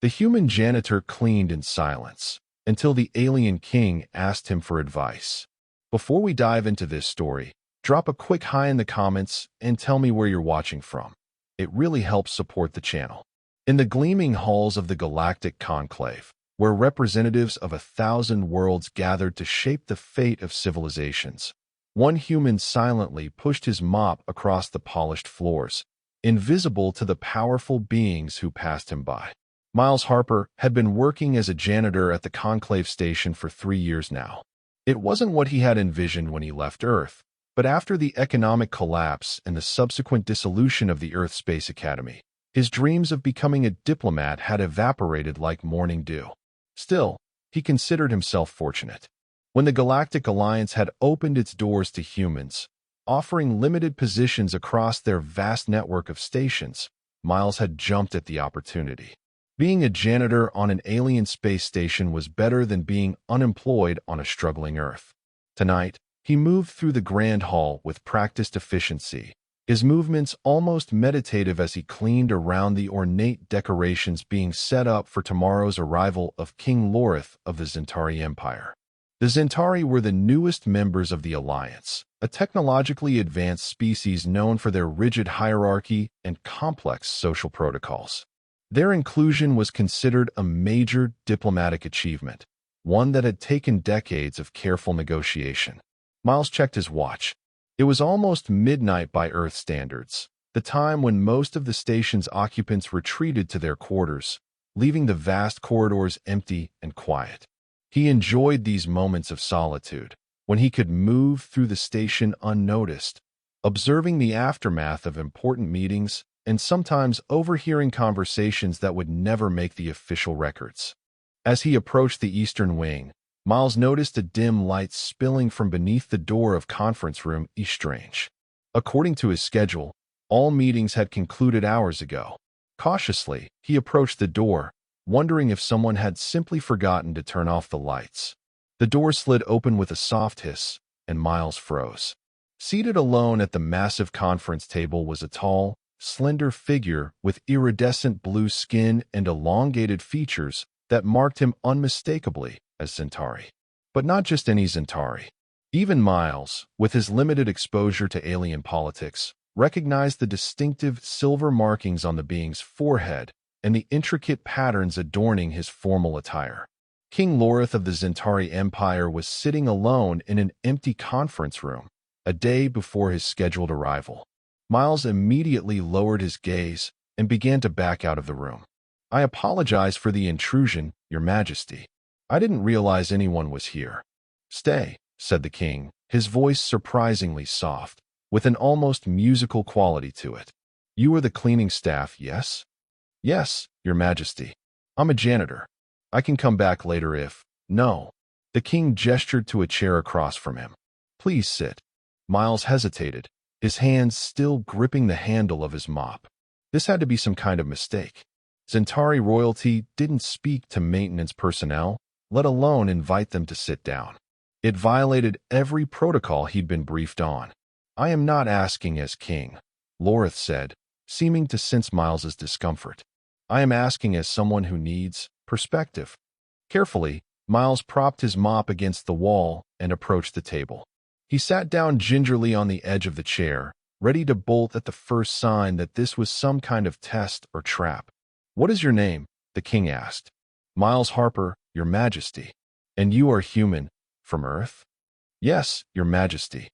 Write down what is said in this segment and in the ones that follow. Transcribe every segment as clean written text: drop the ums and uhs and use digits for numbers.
The human janitor cleaned in silence until the alien king asked him for advice. Before we dive into this story, drop a quick hi in the comments and tell me where you're watching from. It really helps support the channel. In the gleaming halls of the Galactic Conclave, where representatives of 1,000 worlds gathered to shape the fate of civilizations, one human silently pushed his mop across the polished floors, invisible to the powerful beings who passed him by. Miles Harper had been working as a janitor at the Conclave station for 3 years now. It wasn't what he had envisioned when he left Earth, but after the economic collapse and the subsequent dissolution of the Earth Space Academy, his dreams of becoming a diplomat had evaporated like morning dew. Still, he considered himself fortunate. When the Galactic Alliance had opened its doors to humans, offering limited positions across their vast network of stations, Miles had jumped at the opportunity. Being a janitor on an alien space station was better than being unemployed on a struggling Earth. Tonight, he moved through the grand hall with practiced efficiency, his movements almost meditative as he cleaned around the ornate decorations being set up for tomorrow's arrival of King Lorith of the Zentari Empire. The Zentari were the newest members of the Alliance, a technologically advanced species known for their rigid hierarchy and complex social protocols. Their inclusion was considered a major diplomatic achievement, one that had taken decades of careful negotiation. Miles checked his watch. It was almost midnight by Earth standards, the time when most of the station's occupants retreated to their quarters, leaving the vast corridors empty and quiet. He enjoyed these moments of solitude, when he could move through the station unnoticed, observing the aftermath of important meetings and sometimes overhearing conversations that would never make the official records. As he approached the eastern wing, Miles noticed a dim light spilling from beneath the door of conference room E-Strange. According to his schedule, all meetings had concluded hours ago. Cautiously, he approached the door, wondering if someone had simply forgotten to turn off the lights. The door slid open with a soft hiss, and Miles froze. Seated alone at the massive conference table was a tall, slender figure with iridescent blue skin and elongated features that marked him unmistakably as Zentari. But not just any Zentari. Even Miles, with his limited exposure to alien politics, recognized the distinctive silver markings on the being's forehead and the intricate patterns adorning his formal attire. King Lorith of the Zentari Empire was sitting alone in an empty conference room, a day before his scheduled arrival. Miles immediately lowered his gaze and began to back out of the room. "I apologize for the intrusion, Your Majesty. I didn't realize anyone was here." "Stay," said the king, his voice surprisingly soft, with an almost musical quality to it. "You are the cleaning staff, yes?" "Yes, Your Majesty. I'm a janitor. I can come back later if—" "No." The king gestured to a chair across from him. "Please sit." Miles hesitated, his hands still gripping the handle of his mop. This had to be some kind of mistake. Zentari royalty didn't speak to maintenance personnel, let alone invite them to sit down. It violated every protocol he'd been briefed on. "I am not asking as king," Lorith said, seeming to sense Miles's discomfort. "I am asking as someone who needs perspective." Carefully, Miles propped his mop against the wall and approached the table. He sat down gingerly on the edge of the chair, ready to bolt at the first sign that this was some kind of test or trap. "What is your name?" the king asked. "Miles Harper, Your Majesty." "And you are human, from Earth?" "Yes, Your Majesty."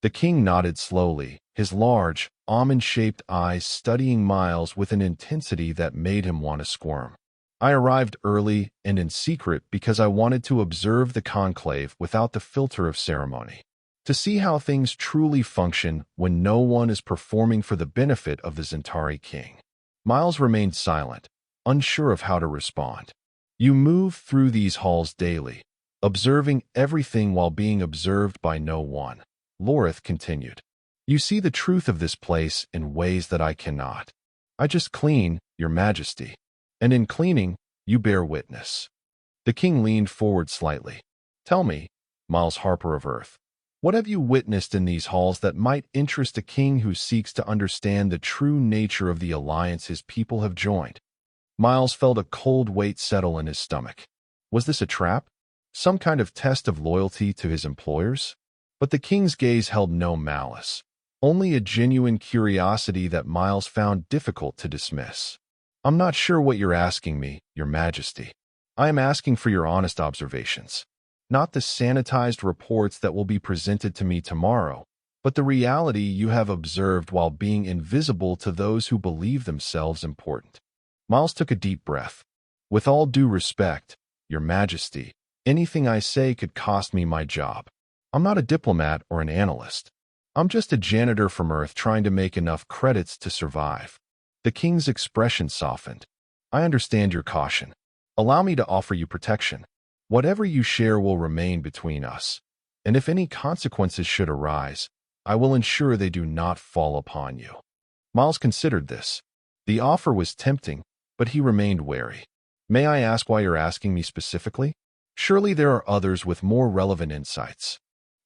The king nodded slowly, his large, almond-shaped eyes studying Miles with an intensity that made him want to squirm. "I arrived early and in secret because I wanted to observe the conclave without the filter of ceremony, to see how things truly function when no one is performing for the benefit of the Zentari king." Miles remained silent, unsure of how to respond. "You move through these halls daily, observing everything while being observed by no one," Lorith continued. "You see the truth of this place in ways that I cannot. I just clean, Your Majesty. And in cleaning, you bear witness." The king leaned forward slightly. "Tell me, Miles Harper of Earth, what have you witnessed in these halls that might interest a king who seeks to understand the true nature of the alliance his people have joined?" Miles felt a cold weight settle in his stomach. Was this a trap? Some kind of test of loyalty to his employers? But the king's gaze held no malice, only a genuine curiosity that Miles found difficult to dismiss. I'm not sure what you're asking me, Your Majesty. I am asking for your honest observations, not the sanitized reports that will be presented to me tomorrow, but the reality you have observed while being invisible to those who believe themselves important. Miles took a deep breath. With all due respect, Your Majesty, anything I say could cost me my job. I'm not a diplomat or an analyst. I'm just a janitor from Earth trying to make enough credits to survive. The king's expression softened. I understand your caution. Allow me to offer you protection. Whatever you share will remain between us, and if any consequences should arise, I will ensure they do not fall upon you. Miles considered this. The offer was tempting, but he remained wary. May I ask why you're asking me specifically? Surely there are others with more relevant insights.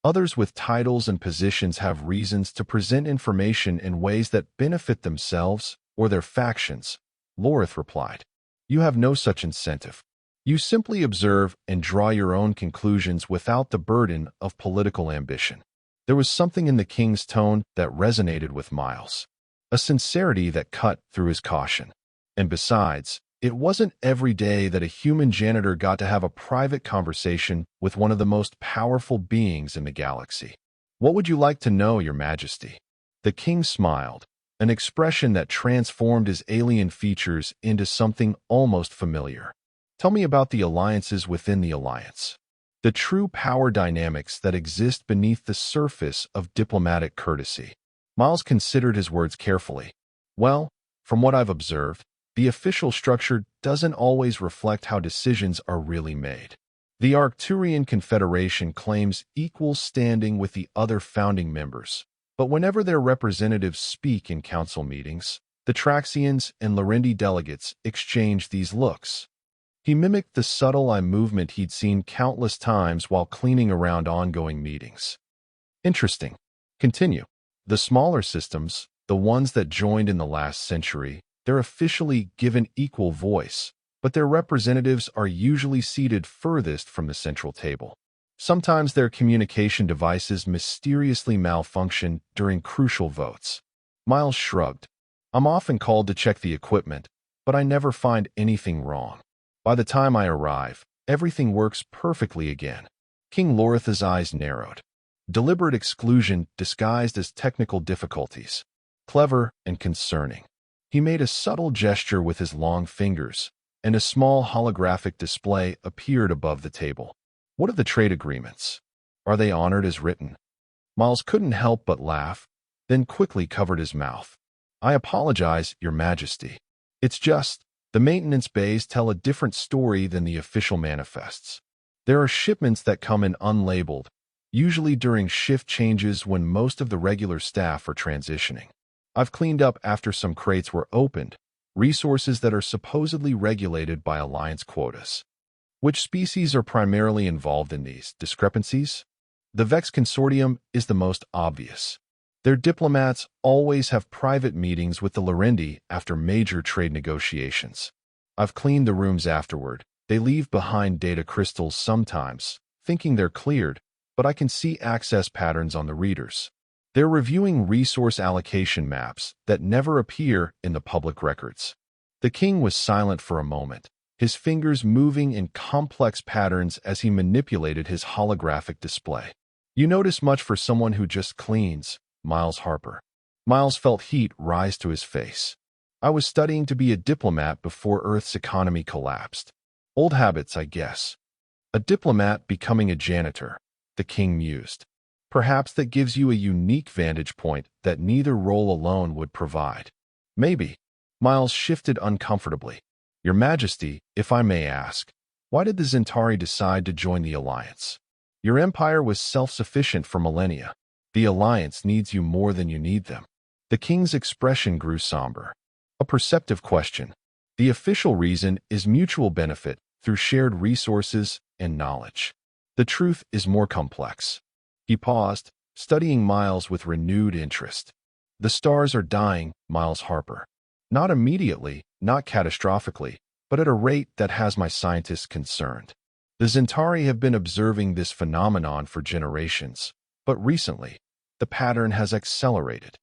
Others with titles and positions have reasons to present information in ways that benefit themselves or their factions, Lorith replied. You have no such incentive. You simply observe and draw your own conclusions without the burden of political ambition. There was something in the king's tone that resonated with Miles, a sincerity that cut through his caution. And besides, it wasn't every day that a human janitor got to have a private conversation with one of the most powerful beings in the galaxy. What would you like to know, Your Majesty? The king smiled, an expression that transformed his alien features into something almost familiar. Tell me about the alliances within the alliance. The true power dynamics that exist beneath the surface of diplomatic courtesy. Miles considered his words carefully. Well, from what I've observed, the official structure doesn't always reflect how decisions are really made. The Arcturian Confederation claims equal standing with the other founding members, but whenever their representatives speak in council meetings, the Traxians and Lorendi delegates exchange these looks. He mimicked the subtle eye movement he'd seen countless times while cleaning around ongoing meetings. Interesting. Continue. The smaller systems, the ones that joined in the last century, they're officially given equal voice, but their representatives are usually seated furthest from the central table. Sometimes their communication devices mysteriously malfunction during crucial votes. Miles shrugged. I'm often called to check the equipment, but I never find anything wrong. By the time I arrive, everything works perfectly again. King Lorith's eyes narrowed. Deliberate exclusion disguised as technical difficulties. Clever and concerning. He made a subtle gesture with his long fingers, and a small holographic display appeared above the table. What of the trade agreements? Are they honored as written? Miles couldn't help but laugh, then quickly covered his mouth. I apologize, Your Majesty. It's just, the maintenance bays tell a different story than the official manifests. There are shipments that come in unlabeled, usually during shift changes when most of the regular staff are transitioning. I've cleaned up after some crates were opened, resources that are supposedly regulated by Alliance quotas. Which species are primarily involved in these discrepancies? The Vex Consortium is the most obvious. Their diplomats always have private meetings with the Lorendi after major trade negotiations. I've cleaned the rooms afterward. They leave behind data crystals sometimes, thinking they're cleared, but I can see access patterns on the readers. They're reviewing resource allocation maps that never appear in the public records. The king was silent for a moment, his fingers moving in complex patterns as he manipulated his holographic display. You notice much for someone who just cleans, Miles Harper. Miles felt heat rise to his face. I was studying to be a diplomat before Earth's economy collapsed. Old habits, I guess. A diplomat becoming a janitor, the king mused. Perhaps that gives you a unique vantage point that neither role alone would provide. Maybe. Miles shifted uncomfortably. Your Majesty, if I may ask, why did the Zentari decide to join the Alliance? Your empire was self-sufficient for millennia. The Alliance needs you more than you need them. The king's expression grew somber. A perceptive question. The official reason is mutual benefit through shared resources and knowledge. The truth is more complex. He paused, studying Miles with renewed interest. The stars are dying, Miles Harper. Not immediately, not catastrophically, but at a rate that has my scientists concerned. The Centauri have been observing this phenomenon for generations, but recently, the pattern has accelerated.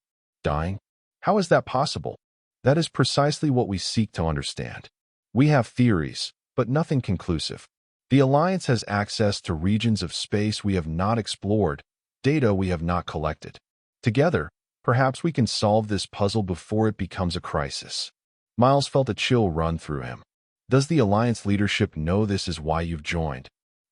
Dying? How is that possible? That is precisely what we seek to understand. We have theories, but nothing conclusive. The Alliance has access to regions of space we have not explored, data we have not collected. Together, perhaps we can solve this puzzle before it becomes a crisis. Miles felt a chill run through him. Does the Alliance leadership know this is why you've joined?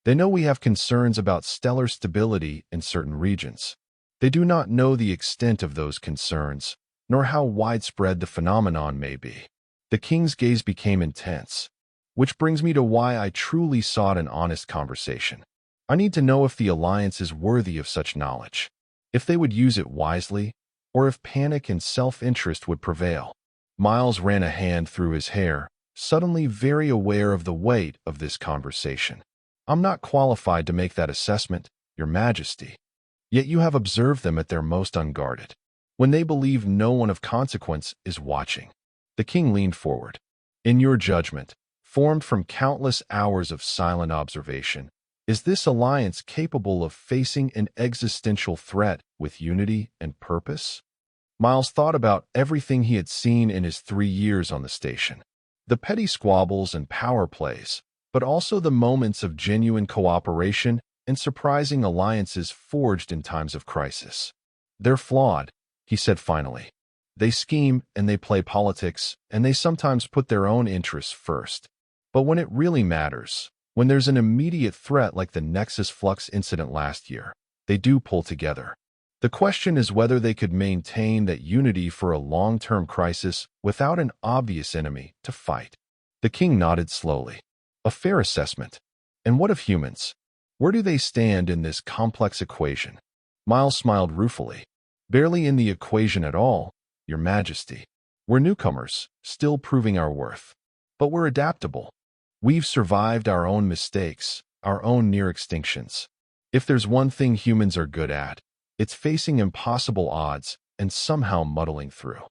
They know we have concerns about stellar stability in certain regions. They do not know the extent of those concerns, nor how widespread the phenomenon may be. The king's gaze became intense, which brings me to why I truly sought an honest conversation. I need to know if the Alliance is worthy of such knowledge, if they would use it wisely, or if panic and self-interest would prevail. Miles ran a hand through his hair, suddenly very aware of the weight of this conversation. I'm not qualified to make that assessment, Your Majesty. Yet you have observed them at their most unguarded, when they believe no one of consequence is watching. The king leaned forward. In your judgment, formed from countless hours of silent observation, is this alliance capable of facing an existential threat with unity and purpose? Miles thought about everything he had seen in his 3 years on the station. The petty squabbles and power plays, but also the moments of genuine cooperation and surprising alliances forged in times of crisis. They're flawed, he said finally. They scheme and they play politics, and they sometimes put their own interests first. But when it really matters, when there's an immediate threat like the Nexus Flux incident last year, they do pull together. The question is whether they could maintain that unity for a long-term crisis without an obvious enemy to fight. The king nodded slowly. A fair assessment. And what of humans? Where do they stand in this complex equation? Miles smiled ruefully. Barely in the equation at all, Your Majesty. We're newcomers, still proving our worth. But we're adaptable. We've survived our own mistakes, our own near extinctions. If there's one thing humans are good at, it's facing impossible odds and somehow muddling through.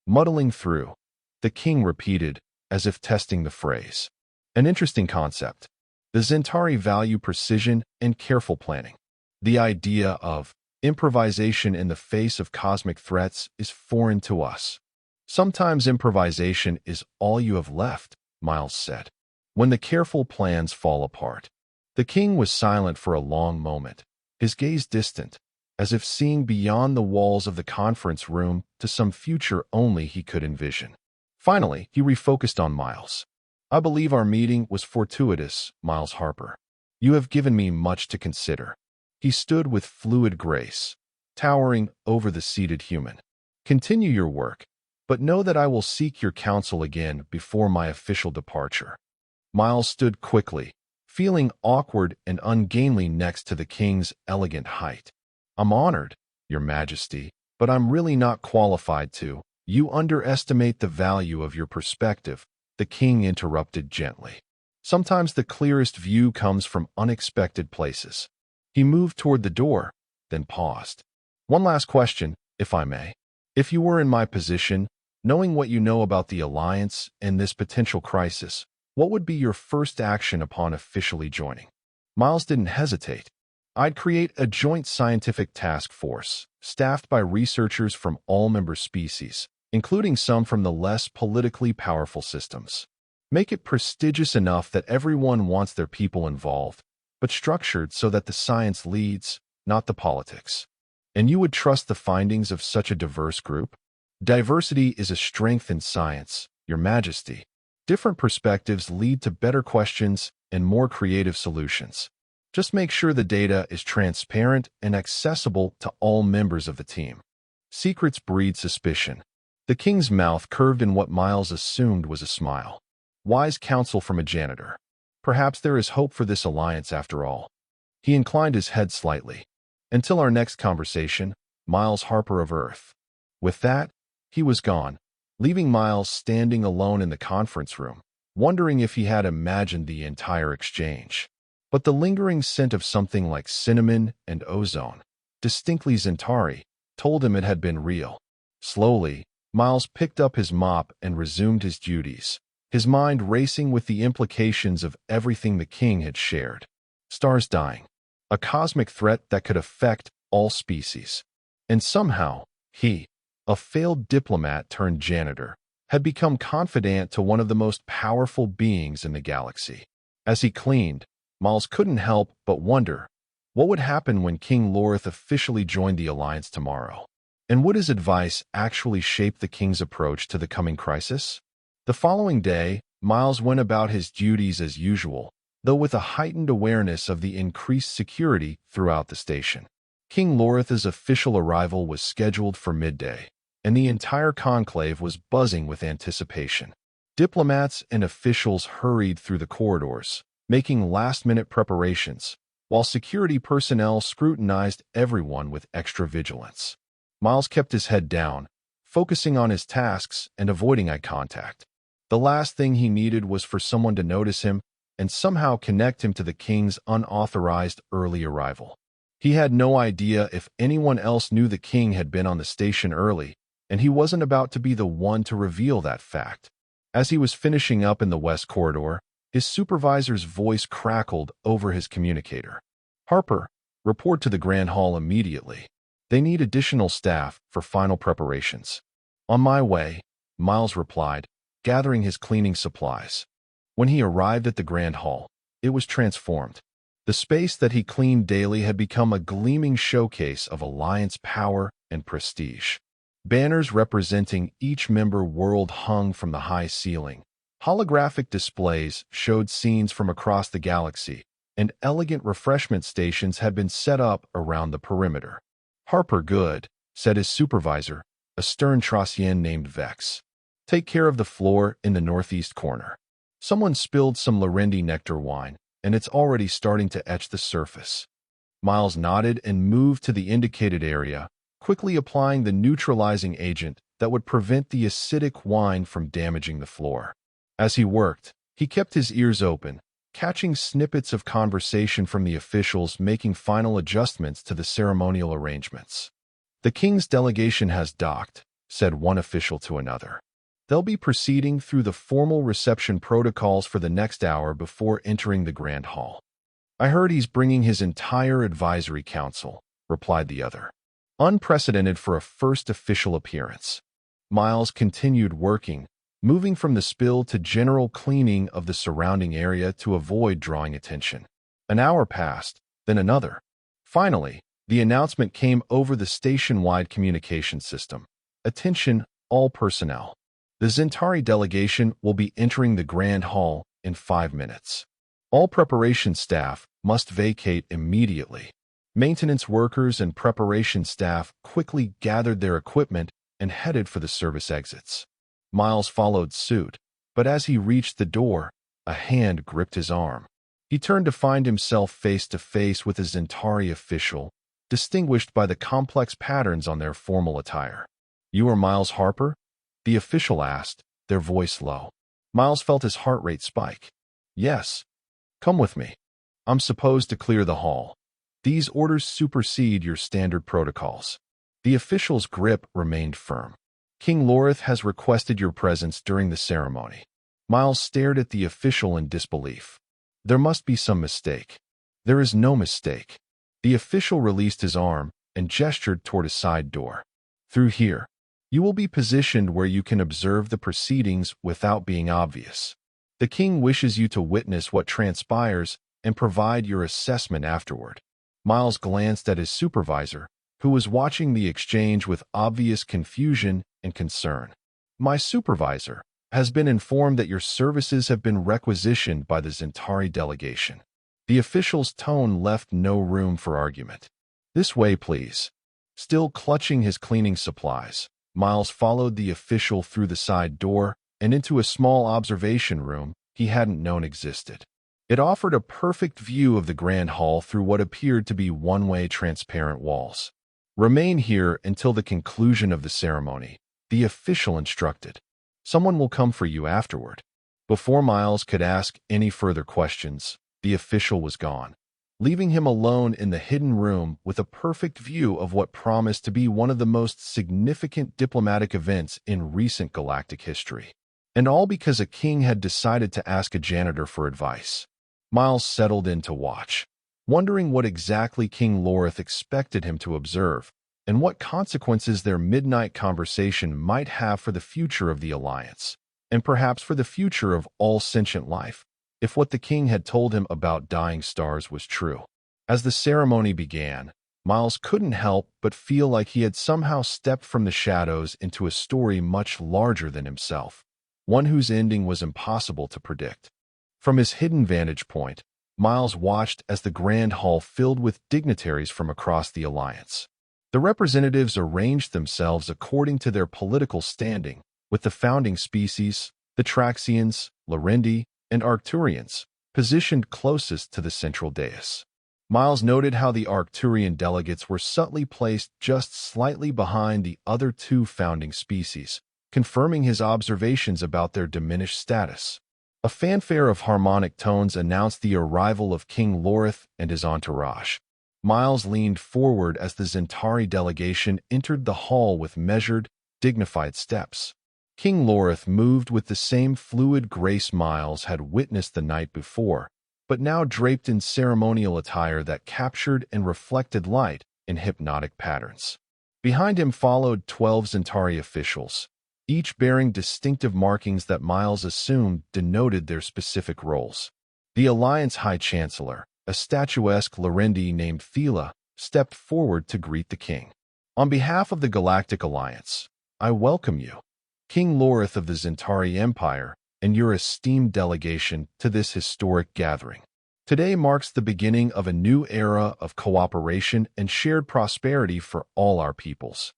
Muddling through, the king repeated, as if testing the phrase. An interesting concept. The Centauri value precision and careful planning. The idea of improvisation in the face of cosmic threats is foreign to us. Sometimes improvisation is all you have left, Miles said. When the careful plans fall apart. The king was silent for a long moment, his gaze distant, as if seeing beyond the walls of the conference room to some future only he could envision. Finally, he refocused on Miles. I believe our meeting was fortuitous, Miles Harper. You have given me much to consider. He stood with fluid grace, towering over the seated human. Continue your work, but know that I will seek your counsel again before my official departure. Miles stood quickly, feeling awkward and ungainly next to the king's elegant height. I'm honored, Your Majesty, but I'm really not qualified to. You underestimate the value of your perspective, the king interrupted gently. Sometimes the clearest view comes from unexpected places. He moved toward the door, then paused. One last question, if I may. If you were in my position, knowing what you know about the Alliance and this potential crisis, what would be your first action upon officially joining? Miles didn't hesitate. I'd create a joint scientific task force, staffed by researchers from all member species, including some from the less politically powerful systems. Make it prestigious enough that everyone wants their people involved, but structured so that the science leads, not the politics. And you would trust the findings of such a diverse group? Diversity is a strength in science, Your Majesty. Different perspectives lead to better questions and more creative solutions. Just make sure the data is transparent and accessible to all members of the team. Secrets breed suspicion. The king's mouth curved in what Miles assumed was a smile. Wise counsel from a janitor. Perhaps there is hope for this alliance after all. He inclined his head slightly. Until our next conversation, Miles Harper of Earth. With that, he was gone, leaving Miles standing alone in the conference room, wondering if he had imagined the entire exchange. But the lingering scent of something like cinnamon and ozone, distinctly Centauri, told him it had been real. Slowly, Miles picked up his mop and resumed his duties, his mind racing with the implications of everything the king had shared. Stars dying, a cosmic threat that could affect all species. And somehow, he, a failed diplomat turned janitor, had become confidant to one of the most powerful beings in the galaxy. As he cleaned, Miles couldn't help but wonder what would happen when King Lorith officially joined the Alliance tomorrow. And would his advice actually shape the king's approach to the coming crisis? The following day, Miles went about his duties as usual, though with a heightened awareness of the increased security throughout the station. King Lorith's official arrival was scheduled for midday, and the entire conclave was buzzing with anticipation. Diplomats and officials hurried through the corridors, making last-minute preparations, while security personnel scrutinized everyone with extra vigilance. Miles kept his head down, focusing on his tasks and avoiding eye contact. The last thing he needed was for someone to notice him and somehow connect him to the king's unauthorized early arrival. He had no idea if anyone else knew the king had been on the station early, and he wasn't about to be the one to reveal that fact. As he was finishing up in the west corridor, his supervisor's voice crackled over his communicator. "Harper, report to the Grand Hall immediately. They need additional staff for final preparations." "On my way," Miles replied, gathering his cleaning supplies. When he arrived at the Grand Hall, it was transformed. The space that he cleaned daily had become a gleaming showcase of Alliance power and prestige. Banners representing each member world hung from the high ceiling. Holographic displays showed scenes from across the galaxy, and elegant refreshment stations had been set up around the perimeter. "Harper, good," said his supervisor, a stern Trosian named Vex. "Take care of the floor in the northeast corner. Someone spilled some Larendi nectar wine, and it's already starting to etch the surface." Miles nodded and moved to the indicated area, quickly applying the neutralizing agent that would prevent the acidic wine from damaging the floor. As he worked, he kept his ears open, catching snippets of conversation from the officials making final adjustments to the ceremonial arrangements. "The king's delegation has docked," said one official to another. "They'll be proceeding through the formal reception protocols for the next hour before entering the Grand Hall." "I heard he's bringing his entire advisory council," replied the other. Unprecedented for a first official appearance. Miles continued working, moving from the spill to general cleaning of the surrounding area to avoid drawing attention. An hour passed, then another. Finally, the announcement came over the station-wide communication system. "Attention, all personnel. The Zentari delegation will be entering the Grand Hall in 5 minutes. All preparation staff must vacate immediately." Maintenance workers and preparation staff quickly gathered their equipment and headed for the service exits. Miles followed suit, but as he reached the door, a hand gripped his arm. He turned to find himself face to face with a Zentari official, distinguished by the complex patterns on their formal attire. "You are Miles Harper?" the official asked, their voice low. Miles felt his heart rate spike. "Yes. Come with me. I'm supposed to clear the hall. These orders supersede your standard protocols." The official's grip remained firm. "King Lorith has requested your presence during the ceremony." Miles stared at the official in disbelief. "There must be some mistake." "There is no mistake." The official released his arm and gestured toward a side door. "Through here. You will be positioned where you can observe the proceedings without being obvious. The king wishes you to witness what transpires and provide your assessment afterward." Miles glanced at his supervisor, who was watching the exchange with obvious confusion and concern. "My supervisor has been informed that your services have been requisitioned by the Zentari delegation." The official's tone left no room for argument. "This way, please." Still clutching his cleaning supplies, Miles followed the official through the side door and into a small observation room he hadn't known existed. It offered a perfect view of the Grand Hall through what appeared to be one-way transparent walls. "Remain here until the conclusion of the ceremony," the official instructed. "Someone will come for you afterward." Before Miles could ask any further questions, the official was gone, leaving him alone in the hidden room with a perfect view of what promised to be one of the most significant diplomatic events in recent galactic history. And all because a king had decided to ask a janitor for advice. Miles settled in to watch, wondering what exactly King Lorith expected him to observe, and what consequences their midnight conversation might have for the future of the Alliance, and perhaps for the future of all sentient life, if what the king had told him about dying stars was true. As the ceremony began, Miles couldn't help but feel like he had somehow stepped from the shadows into a story much larger than himself, one whose ending was impossible to predict. From his hidden vantage point, Miles watched as the grand hall filled with dignitaries from across the Alliance. The representatives arranged themselves according to their political standing, with the founding species, the Traxians, Lorendi, and Arcturians, positioned closest to the central dais. Miles noted how the Arcturian delegates were subtly placed just slightly behind the other two founding species, confirming his observations about their diminished status. A fanfare of harmonic tones announced the arrival of King Lorith and his entourage. Miles leaned forward as the Zentari delegation entered the hall with measured, dignified steps. King Lorith moved with the same fluid grace Miles had witnessed the night before, but now draped in ceremonial attire that captured and reflected light in hypnotic patterns. Behind him followed 12 Zentari officials, each bearing distinctive markings that Miles assumed denoted their specific roles. The Alliance High Chancellor, a statuesque Lorendi named Thela, stepped forward to greet the king. On behalf of the Galactic Alliance, I welcome you, King Lorith of the Zentari Empire, and your esteemed delegation to this historic gathering. Today marks the beginning of a new era of cooperation and shared prosperity for all our peoples.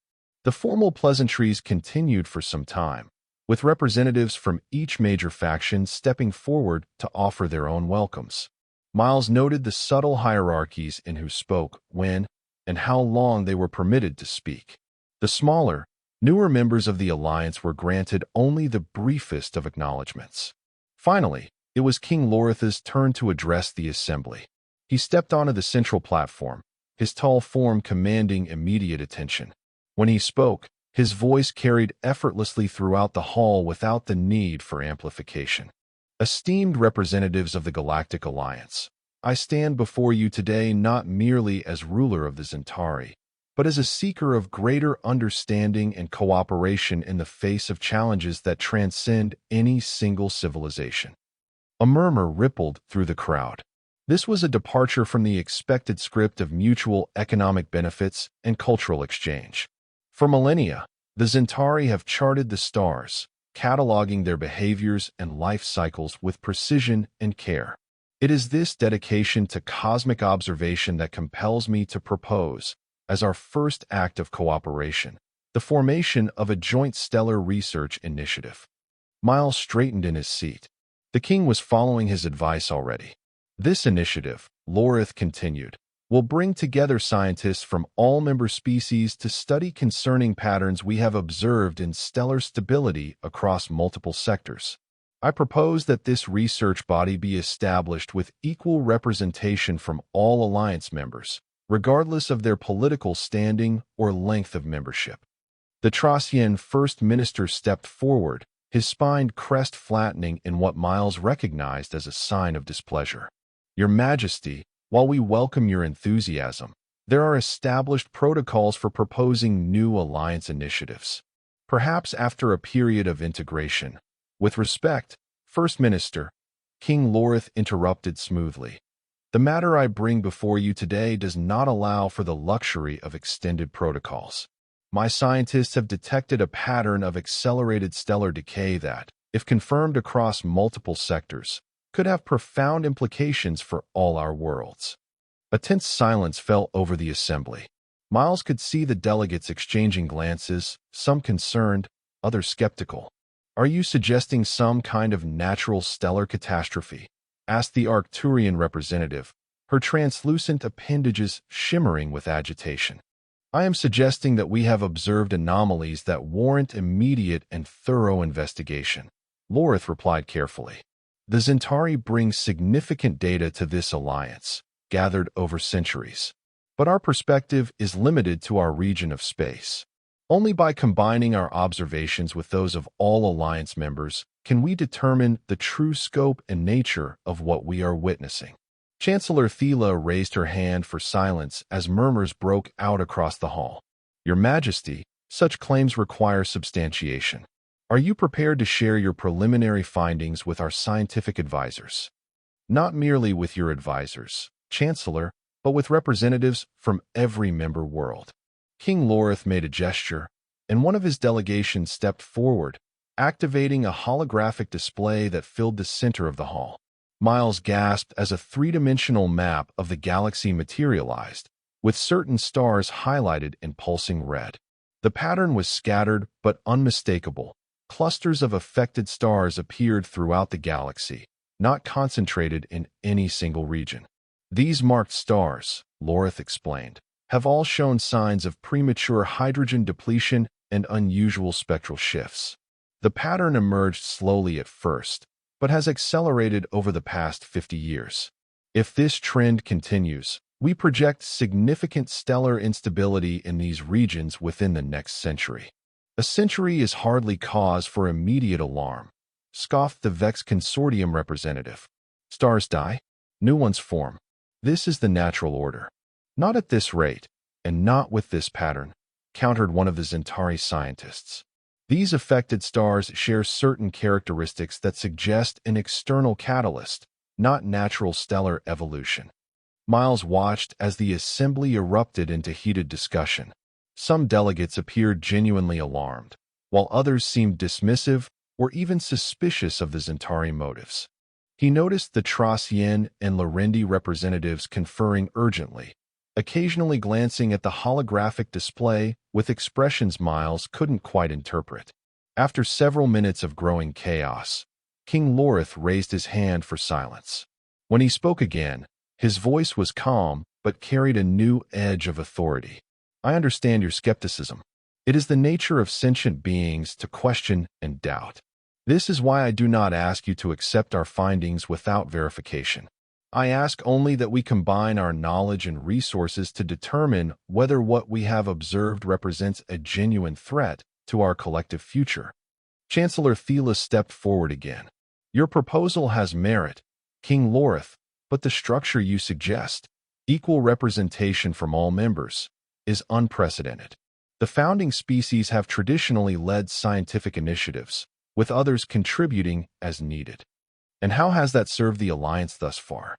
The formal pleasantries continued for some time, with representatives from each major faction stepping forward to offer their own welcomes. Miles noted the subtle hierarchies in who spoke, when, and how long they were permitted to speak. The smaller, newer members of the Alliance were granted only the briefest of acknowledgments. Finally, it was King Lorith's turn to address the assembly. He stepped onto the central platform, his tall form commanding immediate attention. When he spoke, his voice carried effortlessly throughout the hall without the need for amplification. Esteemed representatives of the Galactic Alliance, I stand before you today not merely as ruler of the Zentari, but as a seeker of greater understanding and cooperation in the face of challenges that transcend any single civilization. A murmur rippled through the crowd. This was a departure from the expected script of mutual economic benefits and cultural exchange. For millennia, the Zentari have charted the stars, cataloging their behaviors and life cycles with precision and care. It is this dedication to cosmic observation that compels me to propose, as our first act of cooperation, the formation of a joint stellar research initiative. Miles straightened in his seat. The king was following his advice already. This initiative, Lorith continued, will bring together scientists from all member species to study concerning patterns we have observed in stellar stability across multiple sectors. I propose that this research body be established with equal representation from all Alliance members, regardless of their political standing or length of membership. The Tracian First Minister stepped forward, his spined crest flattening in what Miles recognized as a sign of displeasure. Your Majesty, while we welcome your enthusiasm, there are established protocols for proposing new Alliance initiatives. Perhaps after a period of integration. With respect, First Minister, King Lorith interrupted smoothly. The matter I bring before you today does not allow for the luxury of extended protocols. My scientists have detected a pattern of accelerated stellar decay that, if confirmed across multiple sectors, could have profound implications for all our worlds. A tense silence fell over the assembly. Miles could see the delegates exchanging glances, some concerned, others skeptical. Are you suggesting some kind of natural stellar catastrophe? Asked the Arcturian representative, her translucent appendages shimmering with agitation. I am suggesting that we have observed anomalies that warrant immediate and thorough investigation, Lorith replied carefully. The Zentari bring significant data to this alliance, gathered over centuries. But our perspective is limited to our region of space. Only by combining our observations with those of all alliance members can we determine the true scope and nature of what we are witnessing? Chancellor Thela raised her hand for silence as murmurs broke out across the hall. Your Majesty, such claims require substantiation. Are you prepared to share your preliminary findings with our scientific advisors? Not merely with your advisors, Chancellor, but with representatives from every member world. King Lorith made a gesture, and one of his delegations stepped forward, activating a holographic display that filled the center of the hall. Miles gasped as a three-dimensional map of the galaxy materialized, with certain stars highlighted in pulsing red. The pattern was scattered but unmistakable. Clusters of affected stars appeared throughout the galaxy, not concentrated in any single region. These marked stars, Lorith explained, have all shown signs of premature hydrogen depletion and unusual spectral shifts. The pattern emerged slowly at first, but has accelerated over the past 50 years. If this trend continues, we project significant stellar instability in these regions within the next century. A century is hardly cause for immediate alarm, scoffed the Vex Consortium representative. Stars die, new ones form. This is the natural order. Not at this rate, and not with this pattern, countered one of the Zentari scientists. These affected stars share certain characteristics that suggest an external catalyst, not natural stellar evolution. Miles watched as the assembly erupted into heated discussion. Some delegates appeared genuinely alarmed, while others seemed dismissive or even suspicious of the Zentari motives. He noticed the Trosien and Lorendi representatives conferring urgently, occasionally glancing at the holographic display with expressions Miles couldn't quite interpret. After several minutes of growing chaos, King Lorith raised his hand for silence. When he spoke again, his voice was calm but carried a new edge of authority. I understand your skepticism. It is the nature of sentient beings to question and doubt. This is why I do not ask you to accept our findings without verification. I ask only that we combine our knowledge and resources to determine whether what we have observed represents a genuine threat to our collective future. Chancellor Thela stepped forward again. Your proposal has merit, King Lorith, but the structure you suggest, equal representation from all members, is unprecedented. The founding species have traditionally led scientific initiatives, with others contributing as needed. And how has that served the Alliance thus far?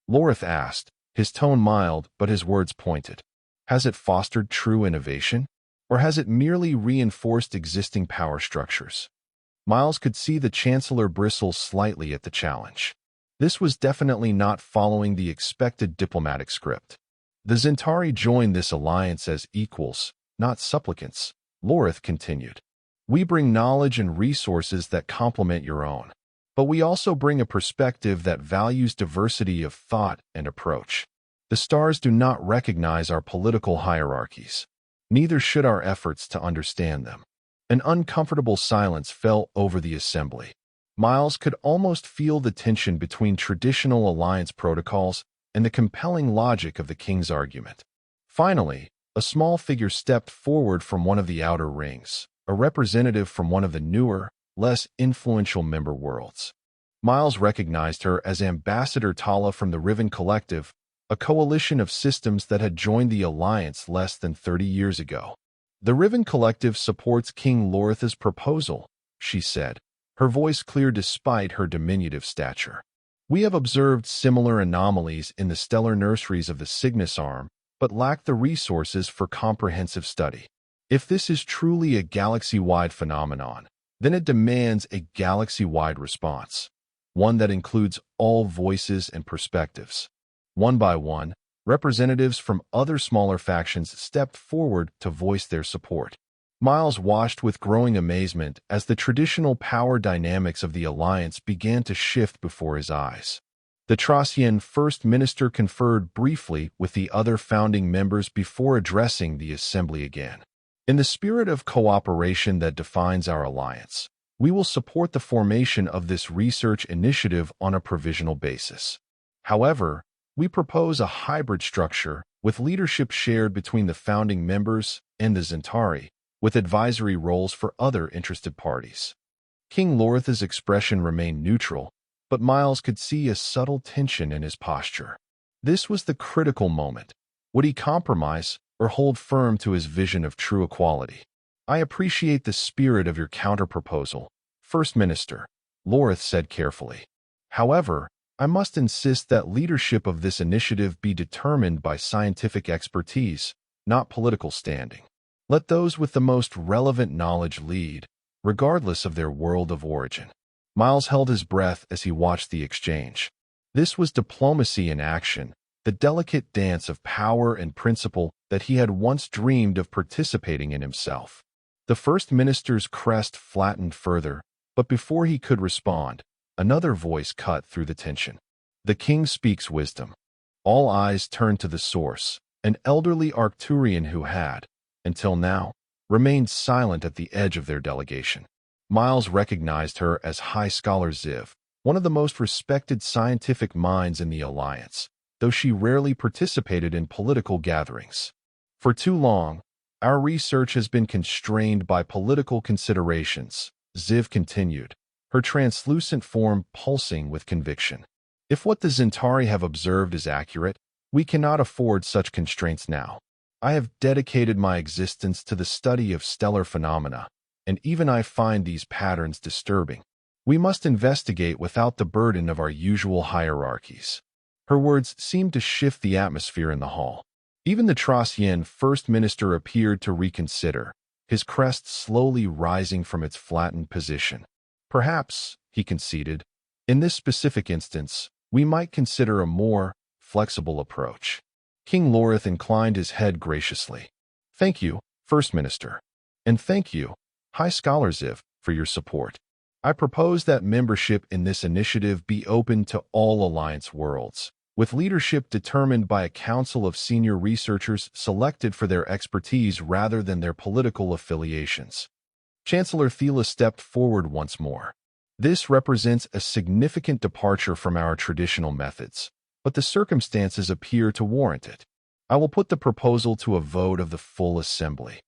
Lorith asked, his tone mild but his words pointed. Has it fostered true innovation? Or has it merely reinforced existing power structures? Miles could see the Chancellor bristle slightly at the challenge. This was definitely not following the expected diplomatic script. The Zentari joined this alliance as equals, not supplicants, Lorith continued. We bring knowledge and resources that complement your own. But we also bring a perspective that values diversity of thought and approach. The stars do not recognize our political hierarchies. Neither should our efforts to understand them. An uncomfortable silence fell over the assembly. Miles could almost feel the tension between traditional alliance protocols and the compelling logic of the king's argument. Finally, a small figure stepped forward from one of the outer rings, a representative from one of the newer, less influential member worlds. Miles recognized her as Ambassador Tala from the Riven Collective, a coalition of systems that had joined the Alliance less than 30 years ago. The Riven Collective supports King Lorith's proposal, she said, her voice clear despite her diminutive stature. We have observed similar anomalies in the stellar nurseries of the Cygnus Arm, but lack the resources for comprehensive study. If this is truly a galaxy-wide phenomenon, then it demands a galaxy-wide response, one that includes all voices and perspectives. One by one, representatives from other smaller factions stepped forward to voice their support. Miles watched with growing amazement as the traditional power dynamics of the Alliance began to shift before his eyes. The Trosian First Minister conferred briefly with the other founding members before addressing the Assembly again. In the spirit of cooperation that defines our alliance, we will support the formation of this research initiative on a provisional basis. However, we propose a hybrid structure with leadership shared between the founding members and the Zentari, with advisory roles for other interested parties. King Lorth's expression remained neutral, but Miles could see a subtle tension in his posture. This was the critical moment. Would he compromise or hold firm to his vision of true equality? I appreciate the spirit of your counterproposal, First Minister, Lorth said carefully. However, I must insist that leadership of this initiative be determined by scientific expertise, not political standing. Let those with the most relevant knowledge lead, regardless of their world of origin. Miles held his breath as he watched the exchange. This was diplomacy in action, the delicate dance of power and principle that he had once dreamed of participating in himself. The First Minister's crest flattened further, but before he could respond, another voice cut through the tension. The king speaks wisdom. All eyes turned to the source, an elderly Arcturian who had, until now, remained silent at the edge of their delegation. Miles recognized her as High Scholar Ziv, one of the most respected scientific minds in the Alliance, though she rarely participated in political gatherings. For too long, our research has been constrained by political considerations, Ziv continued, her translucent form pulsing with conviction. If what the Zentari have observed is accurate, we cannot afford such constraints now. I have dedicated my existence to the study of stellar phenomena, and even I find these patterns disturbing. We must investigate without the burden of our usual hierarchies. Her words seemed to shift the atmosphere in the hall. Even the Trosyen First Minister appeared to reconsider, his crest slowly rising from its flattened position. Perhaps, he conceded, in this specific instance, we might consider a more flexible approach. King Lorth inclined his head graciously. Thank you, First Minister. And thank you, High Scholar Ziv, for your support. I propose that membership in this initiative be open to all Alliance worlds, with leadership determined by a council of senior researchers selected for their expertise rather than their political affiliations. Chancellor Thela stepped forward once more. This represents a significant departure from our traditional methods, but the circumstances appear to warrant it. I will put the proposal to a vote of the full assembly.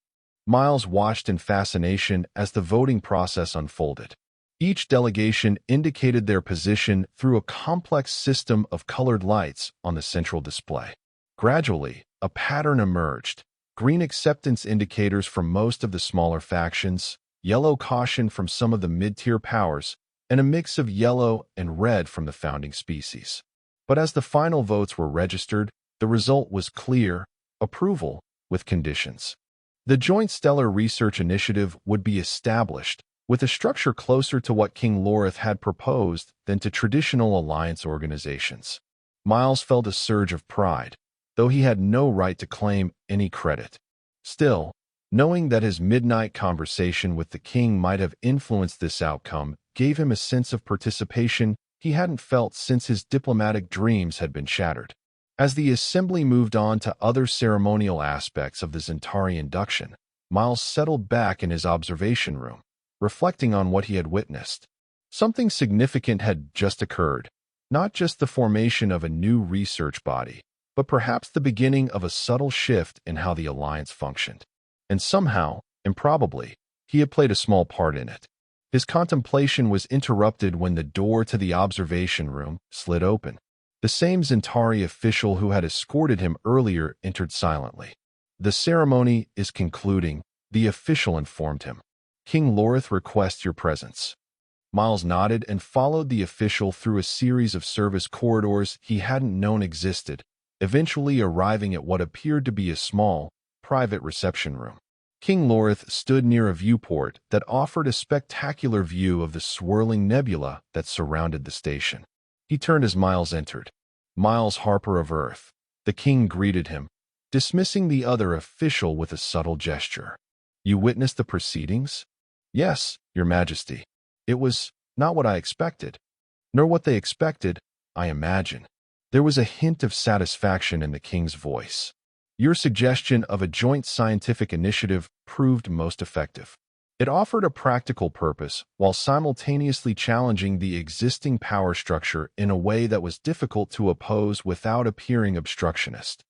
Miles watched in fascination as the voting process unfolded. Each delegation indicated their position through a complex system of colored lights on the central display. Gradually, a pattern emerged. Green acceptance indicators from most of the smaller factions, yellow caution from some of the mid-tier powers, and a mix of yellow and red from the founding species. But as the final votes were registered, the result was clear: approval, with conditions. The Joint Stellar Research Initiative would be established, with a structure closer to what King Lorth had proposed than to traditional Alliance organizations. Miles felt a surge of pride, though he had no right to claim any credit. Still, knowing that his midnight conversation with the king might have influenced this outcome gave him a sense of participation he hadn't felt since his diplomatic dreams had been shattered. As the assembly moved on to other ceremonial aspects of the Zentari induction, Miles settled back in his observation room, reflecting on what he had witnessed. Something significant had just occurred, not just the formation of a new research body, but perhaps the beginning of a subtle shift in how the Alliance functioned. And somehow, improbably, he had played a small part in it. His contemplation was interrupted when the door to the observation room slid open. The same Zentari official who had escorted him earlier entered silently. "The ceremony is concluding," the official informed him. "King Lorth requests your presence." Miles nodded and followed the official through a series of service corridors he hadn't known existed, eventually arriving at what appeared to be a small, private reception room. King Lorth stood near a viewport that offered a spectacular view of the swirling nebula that surrounded the station. He turned as Miles entered. "Miles Harper of Earth," the king greeted him, dismissing the other official with a subtle gesture. "You witnessed the proceedings?" "Yes, Your Majesty. It was not what I expected, nor what they expected, I imagine." There was a hint of satisfaction in the king's voice. "Your suggestion of a joint scientific initiative proved most effective. It offered a practical purpose while simultaneously challenging the existing power structure in a way that was difficult to oppose without appearing obstructionist."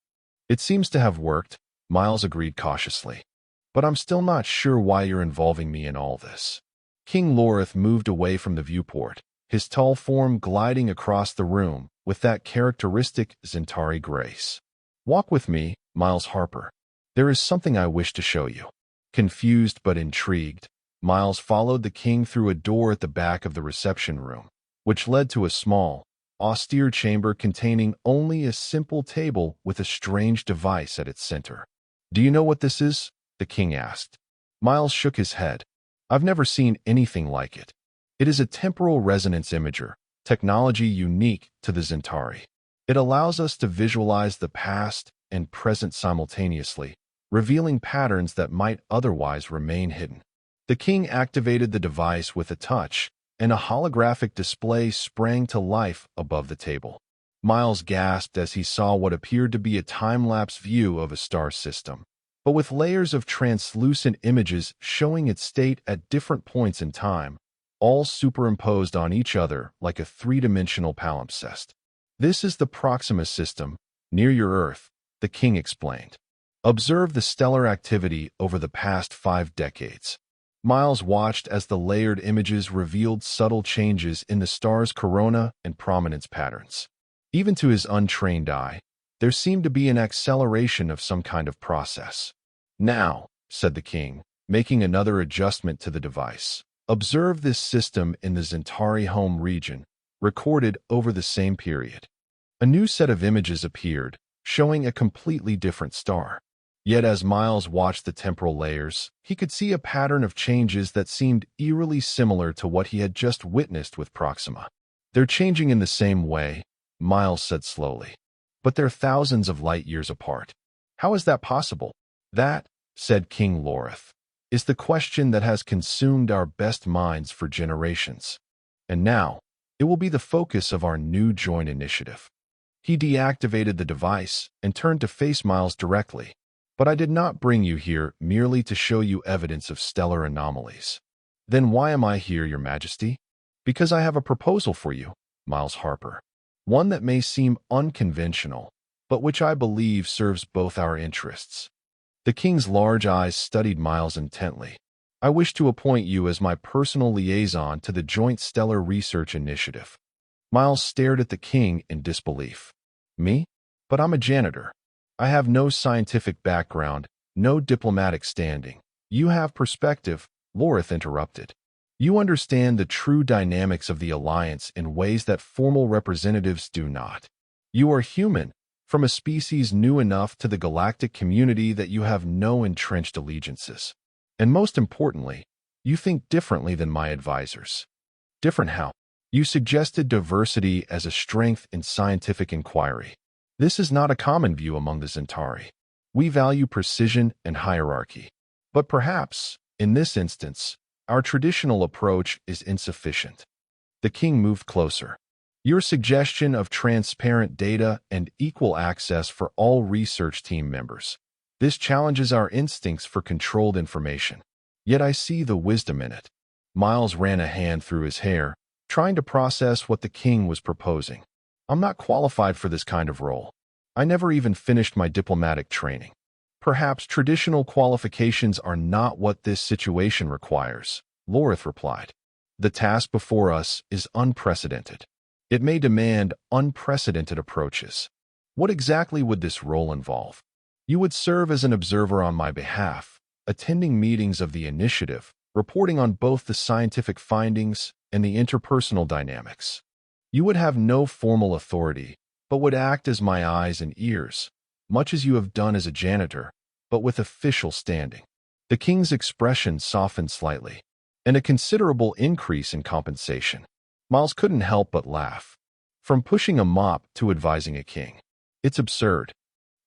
"It seems to have worked," Miles agreed cautiously. "But I'm still not sure why you're involving me in all this." King Lorith moved away from the viewport, his tall form gliding across the room with that characteristic Zentari grace. "Walk with me, Miles Harper. There is something I wish to show you." Confused but intrigued, Miles followed the king through a door at the back of the reception room, which led to a small, austere chamber containing only a simple table with a strange device at its center. "Do you know what this is?" the king asked. Miles shook his head. "I've never seen anything like it. It is a temporal resonance imager, technology unique to the Zentari. It allows us to visualize the past and present simultaneously, revealing patterns that might otherwise remain hidden." The king activated the device with a touch, and a holographic display sprang to life above the table. Miles gasped as he saw what appeared to be a time-lapse view of a star system, but with layers of translucent images showing its state at different points in time, all superimposed on each other like a three-dimensional palimpsest. "This is the Proxima system, near your Earth," the king explained. "Observe the stellar activity over the past 5 decades." Miles watched as the layered images revealed subtle changes in the star's corona and prominence patterns. Even to his untrained eye, there seemed to be an acceleration of some kind of process. "Now," said the king, making another adjustment to the device, "observe this system in the Zentari home region, recorded over the same period." A new set of images appeared, showing a completely different star. Yet as Miles watched the temporal layers, he could see a pattern of changes that seemed eerily similar to what he had just witnessed with Proxima. "They're changing in the same way," Miles said slowly, "but they're thousands of light years apart. How is that possible?" "That," said King Lorith, "is the question that has consumed our best minds for generations. And now, it will be the focus of our new joint initiative." He deactivated the device and turned to face Miles directly. "But I did not bring you here merely to show you evidence of stellar anomalies." "Then why am I here, Your Majesty?" "Because I have a proposal for you, Miles Harper. One that may seem unconventional, but which I believe serves both our interests." The king's large eyes studied Miles intently. "I wish to appoint you as my personal liaison to the Joint Stellar Research Initiative." Miles stared at the king in disbelief. "Me? But I'm a janitor. I have no scientific background, no diplomatic standing." "You have perspective," Lorith interrupted. "You understand the true dynamics of the Alliance in ways that formal representatives do not. You are human, from a species new enough to the galactic community that you have no entrenched allegiances. And most importantly, you think differently than my advisors." "Different how?" "You suggested diversity as a strength in scientific inquiry. This is not a common view among the Zentari. We value precision and hierarchy. But perhaps, in this instance, our traditional approach is insufficient." The king moved closer. "Your suggestion of transparent data and equal access for all research team members. This challenges our instincts for controlled information. Yet I see the wisdom in it." Miles ran a hand through his hair, trying to process what the king was proposing. "I'm not qualified for this kind of role. I never even finished my diplomatic training." "Perhaps traditional qualifications are not what this situation requires," Lorith replied. "The task before us is unprecedented. It may demand unprecedented approaches." "What exactly would this role involve?" "You would serve as an observer on my behalf, attending meetings of the initiative, reporting on both the scientific findings and the interpersonal dynamics. You would have no formal authority, but would act as my eyes and ears, much as you have done as a janitor, but with official standing." The king's expression softened slightly. "And a considerable increase in compensation." Miles couldn't help but laugh. From pushing a mop to advising a king. It's absurd.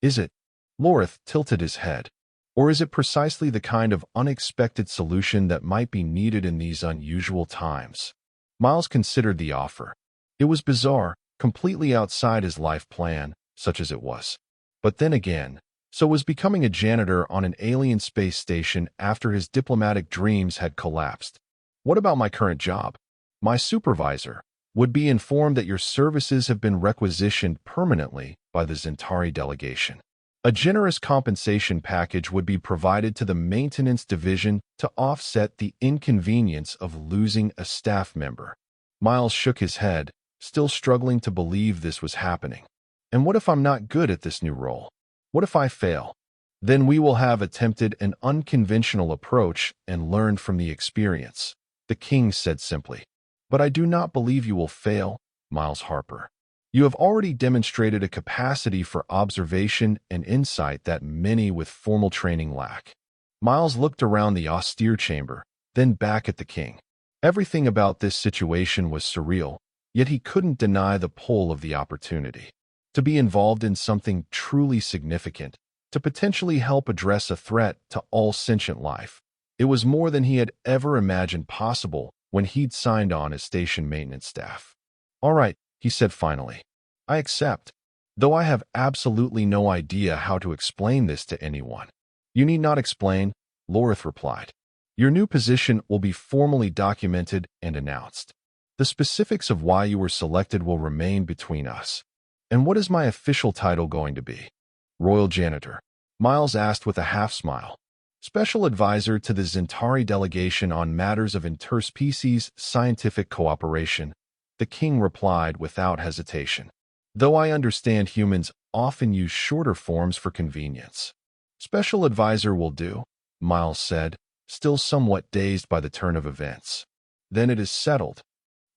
Is it? Lorith tilted his head. Or is it precisely the kind of unexpected solution that might be needed in these unusual times? Miles considered the offer. It was bizarre, completely outside his life plan, such as it was. But then again, so was becoming a janitor on an alien space station after his diplomatic dreams had collapsed. "What about my current job?" "My supervisor would be informed that your services have been requisitioned permanently by the Zentari delegation." A generous compensation package would be provided to the maintenance division to offset the inconvenience of losing a staff member. Miles shook his head, still struggling to believe this was happening. And what if I'm not good at this new role? What if I fail? Then we will have attempted an unconventional approach and learned from the experience, the king said simply. But I do not believe you will fail, Miles Harper. You have already demonstrated a capacity for observation and insight that many with formal training lack. Miles looked around the austere chamber, then back at the king. Everything about this situation was surreal, yet he couldn't deny the pull of the opportunity. To be involved in something truly significant, to potentially help address a threat to all sentient life. It was more than he had ever imagined possible when he'd signed on as station maintenance staff. All right, he said finally. I accept, though I have absolutely no idea how to explain this to anyone. You need not explain, Lorith replied. Your new position will be formally documented and announced. The specifics of why you were selected will remain between us. And what is my official title going to be? Royal Janitor, Miles asked with a half-smile. Special Advisor to the Zentari Delegation on Matters of Interspecies Scientific Cooperation, the king replied without hesitation. Though I understand humans often use shorter forms for convenience. Special Advisor will do, Miles said, still somewhat dazed by the turn of events. Then it is settled.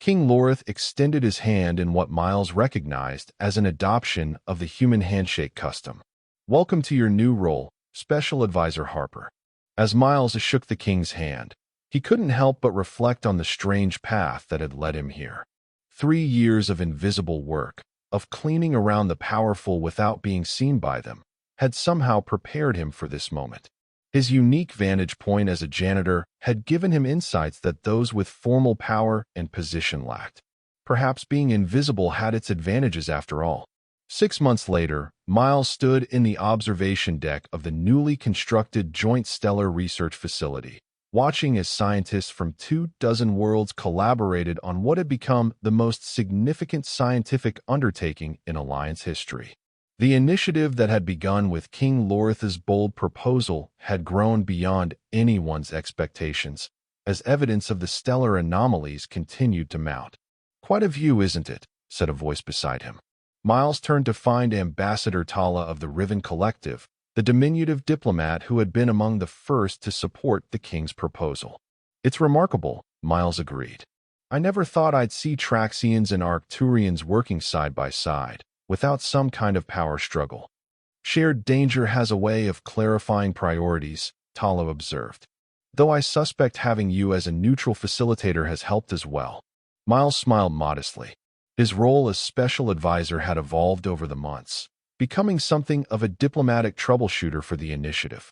King Lorith extended his hand in what Miles recognized as an adoption of the human handshake custom. Welcome to your new role, Special Advisor Harper. As Miles shook the king's hand, he couldn't help but reflect on the strange path that had led him here. 3 years of invisible work, of cleaning around the powerful without being seen by them, had somehow prepared him for this moment. His unique vantage point as a janitor had given him insights that those with formal power and position lacked. Perhaps being invisible had its advantages after all. 6 months later, Miles stood in the observation deck of the newly constructed Joint Stellar Research Facility, watching as scientists from 24 worlds collaborated on what had become the most significant scientific undertaking in Alliance history. The initiative that had begun with King Lorith's bold proposal had grown beyond anyone's expectations, as evidence of the stellar anomalies continued to mount. Quite a view, isn't it? Said a voice beside him. Miles turned to find Ambassador Tala of the Riven Collective, the diminutive diplomat who had been among the first to support the king's proposal. It's remarkable, Miles agreed. I never thought I'd see Traxians and Arcturians working side by side, without some kind of power struggle. Shared danger has a way of clarifying priorities, Tala observed. Though I suspect having you as a neutral facilitator has helped as well. Miles smiled modestly. His role as special advisor had evolved over the months, becoming something of a diplomatic troubleshooter for the initiative.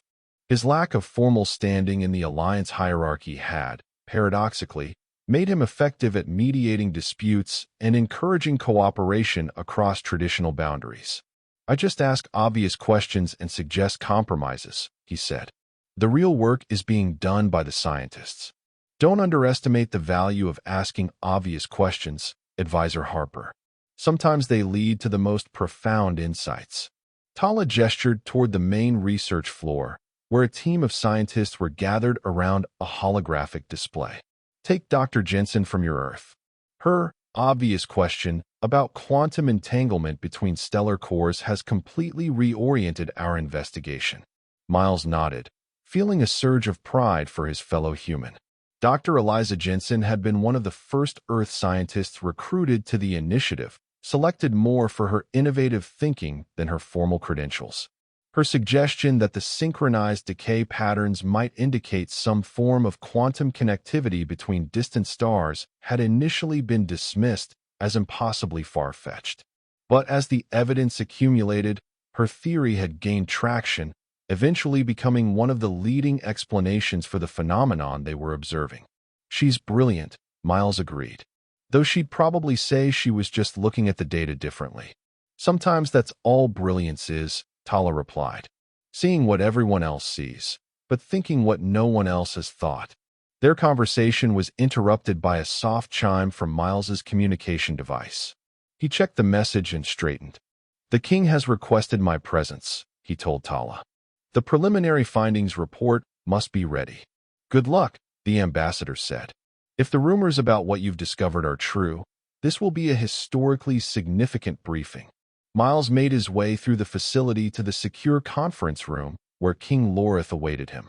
His lack of formal standing in the Alliance hierarchy had, paradoxically, made him effective at mediating disputes and encouraging cooperation across traditional boundaries. I just ask obvious questions and suggest compromises, he said. The real work is being done by the scientists. Don't underestimate the value of asking obvious questions, Advisor Harper. Sometimes they lead to the most profound insights. Tala gestured toward the main research floor, where a team of scientists were gathered around a holographic display. Take Dr. Jensen from your Earth. Her obvious question about quantum entanglement between stellar cores has completely reoriented our investigation. Miles nodded, feeling a surge of pride for his fellow human. Dr. Eliza Jensen had been one of the first Earth scientists recruited to the initiative, selected more for her innovative thinking than her formal credentials. Her suggestion that the synchronized decay patterns might indicate some form of quantum connectivity between distant stars had initially been dismissed as impossibly far-fetched. But as the evidence accumulated, her theory had gained traction, eventually becoming one of the leading explanations for the phenomenon they were observing. She's brilliant, Miles agreed, though she'd probably say she was just looking at the data differently. Sometimes that's all brilliance is, Tala replied. Seeing what everyone else sees, but thinking what no one else has thought. Their conversation was interrupted by a soft chime from Miles's communication device. He checked the message and straightened. The king has requested my presence, he told Tala. The preliminary findings report must be ready. Good luck, the ambassador said. If the rumors about what you've discovered are true, this will be a historically significant briefing. Miles made his way through the facility to the secure conference room where King Lorith awaited him.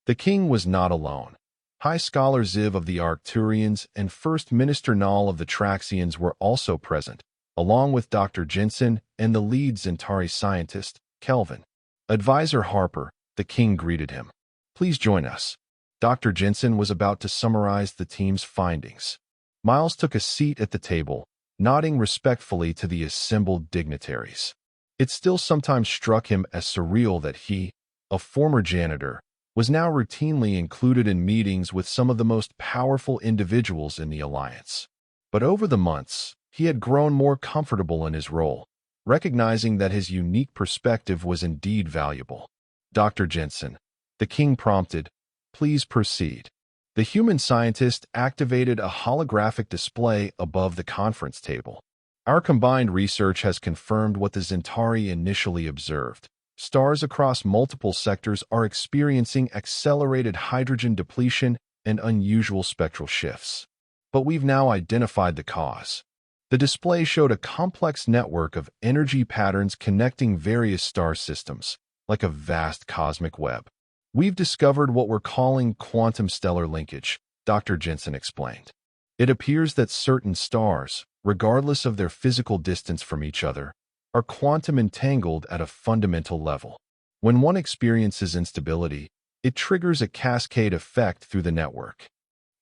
The king was not alone. High Scholar Ziv of the Arcturians and First Minister Null of the Traxians were also present, along with Dr. Jensen and the lead Zentari scientist, Kelvin. Advisor Harper, the king greeted him. Please join us. Dr. Jensen was about to summarize the team's findings. Miles took a seat at the table, nodding respectfully to the assembled dignitaries. It still sometimes struck him as surreal that he, a former janitor, was now routinely included in meetings with some of the most powerful individuals in the Alliance. But over the months, he had grown more comfortable in his role, recognizing that his unique perspective was indeed valuable. Dr. Jensen, the king prompted, please proceed. The human scientist activated a holographic display above the conference table. Our combined research has confirmed what the Zentari initially observed. Stars across multiple sectors are experiencing accelerated hydrogen depletion and unusual spectral shifts. But we've now identified the cause. The display showed a complex network of energy patterns connecting various star systems, like a vast cosmic web. We've discovered what we're calling quantum stellar linkage, Dr. Jensen explained. It appears that certain stars, regardless of their physical distance from each other, are quantum entangled at a fundamental level. When one experiences instability, it triggers a cascade effect through the network.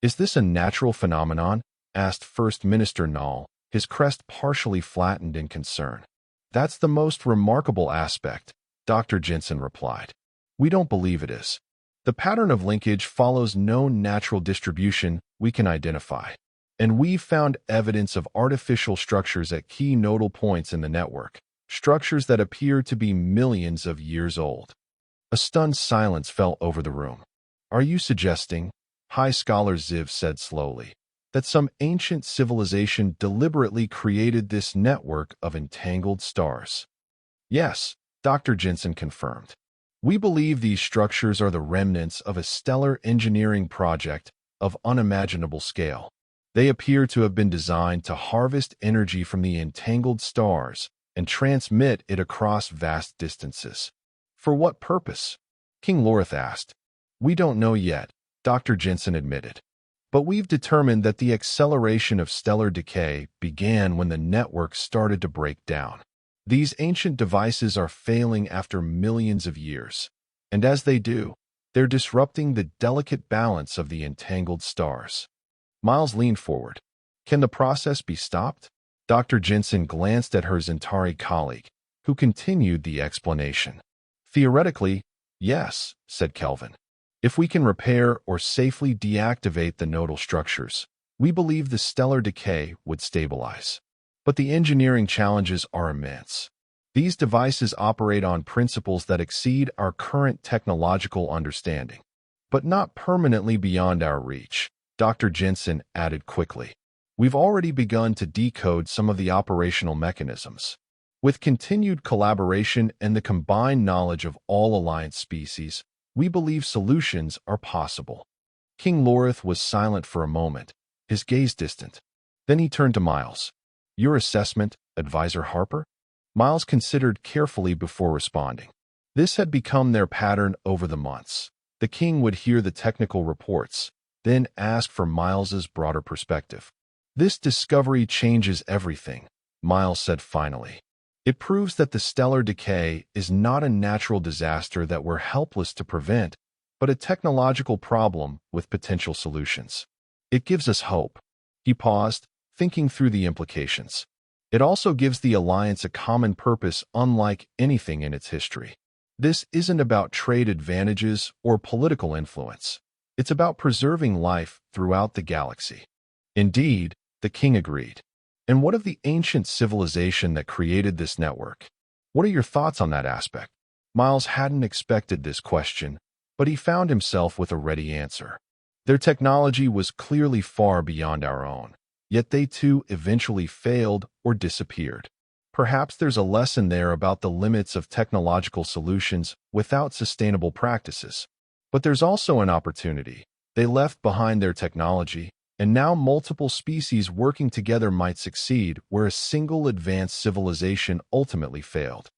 Is this a natural phenomenon? Asked First Minister Null, his crest partially flattened in concern. That's the most remarkable aspect, Dr. Jensen replied. We don't believe it is. The pattern of linkage follows known natural distribution we can identify, and we've found evidence of artificial structures at key nodal points in the network, structures that appear to be millions of years old. A stunned silence fell over the room. Are you suggesting, High Scholar Ziv said slowly, that some ancient civilization deliberately created this network of entangled stars? Yes, Dr. Jensen confirmed. We believe these structures are the remnants of a stellar engineering project of unimaginable scale. They appear to have been designed to harvest energy from the entangled stars and transmit it across vast distances. For what purpose? King Lorith asked. We don't know yet, Dr. Jensen admitted. But we've determined that the acceleration of stellar decay began when the network started to break down. These ancient devices are failing after millions of years, and as they do, they're disrupting the delicate balance of the entangled stars. Miles leaned forward. Can the process be stopped? Dr. Jensen glanced at her Zentari colleague, who continued the explanation. Theoretically, yes, said Kelvin. If we can repair or safely deactivate the nodal structures, we believe the stellar decay would stabilize. But the engineering challenges are immense. These devices operate on principles that exceed our current technological understanding, but not permanently beyond our reach, Dr. Jensen added quickly. We've already begun to decode some of the operational mechanisms. With continued collaboration and the combined knowledge of all Alliance species, we believe solutions are possible. King Lorith was silent for a moment, his gaze distant. Then he turned to Miles. Your assessment, Advisor Harper? Miles considered carefully before responding. This had become their pattern over the months. The king would hear the technical reports, then ask for Miles's broader perspective. This discovery changes everything, Miles said finally. It proves that the stellar decay is not a natural disaster that we're helpless to prevent, but a technological problem with potential solutions. It gives us hope. He paused, thinking through the implications. It also gives the Alliance a common purpose unlike anything in its history. This isn't about trade advantages or political influence. It's about preserving life throughout the galaxy. Indeed, the king agreed. And what of the ancient civilization that created this network? What are your thoughts on that aspect? Miles hadn't expected this question, but he found himself with a ready answer. Their technology was clearly far beyond our own, yet they too eventually failed or disappeared. Perhaps there's a lesson there about the limits of technological solutions without sustainable practices. But there's also an opportunity. They left behind their technology, and now multiple species working together might succeed where a single advanced civilization ultimately failed.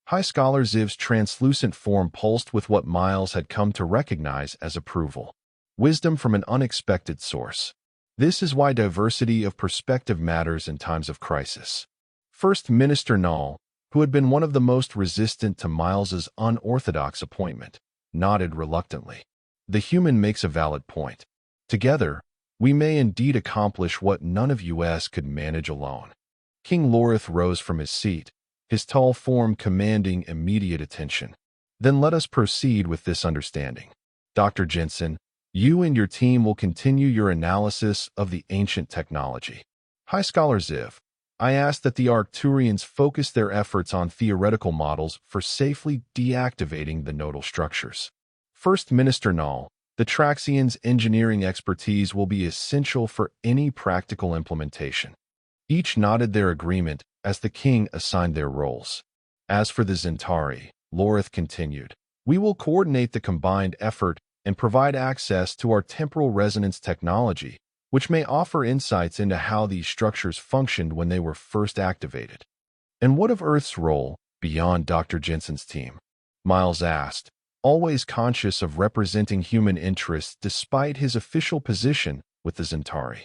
High Scholar Ziv's translucent form pulsed with what Miles had come to recognize as approval. Wisdom from an unexpected source. This is why diversity of perspective matters in times of crisis. First Minister Null, who had been one of the most resistant to Miles's unorthodox appointment, nodded reluctantly. The human makes a valid point. Together, we may indeed accomplish what none of us could manage alone. King Lorith rose from his seat, his tall form commanding immediate attention. Then let us proceed with this understanding. Dr. Jensen, you and your team will continue your analysis of the ancient technology. High Scholar Ziv, I ask that the Arcturians focus their efforts on theoretical models for safely deactivating the nodal structures. First Minister Null, the Traxians' engineering expertise will be essential for any practical implementation. Each nodded their agreement as the king assigned their roles. As for the Zentari, Lorith continued, we will coordinate the combined effort and provide access to our temporal resonance technology, which may offer insights into how these structures functioned when they were first activated. And what of Earth's role beyond Dr. Jensen's team? Miles asked, always conscious of representing human interests despite his official position with the Zentari.